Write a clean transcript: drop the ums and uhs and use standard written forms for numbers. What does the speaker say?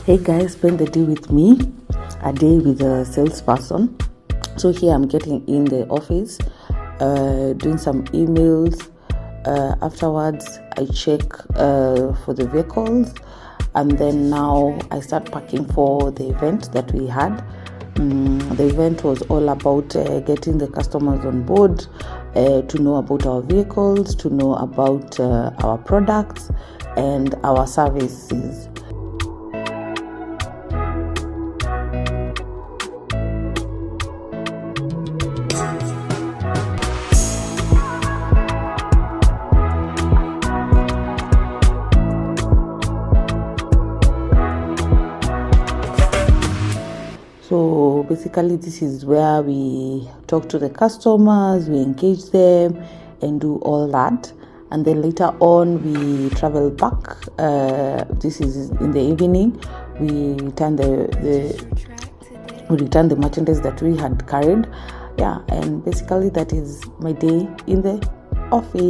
Hey guys, spend the day with me, a day with a salesperson. So here I'm getting in the office, doing some emails. Afterwards, I check for the vehicles, and then now I start packing for the event that we had. The event was all about getting the customers on board, to know about our vehicles, to know about our products and our services. So basically, this is where we talk to the customers, we engage them and do all that. And then later on, we travel back. This is in the evening. We return the merchandise that we had carried. Yeah, and basically that is my day in the office.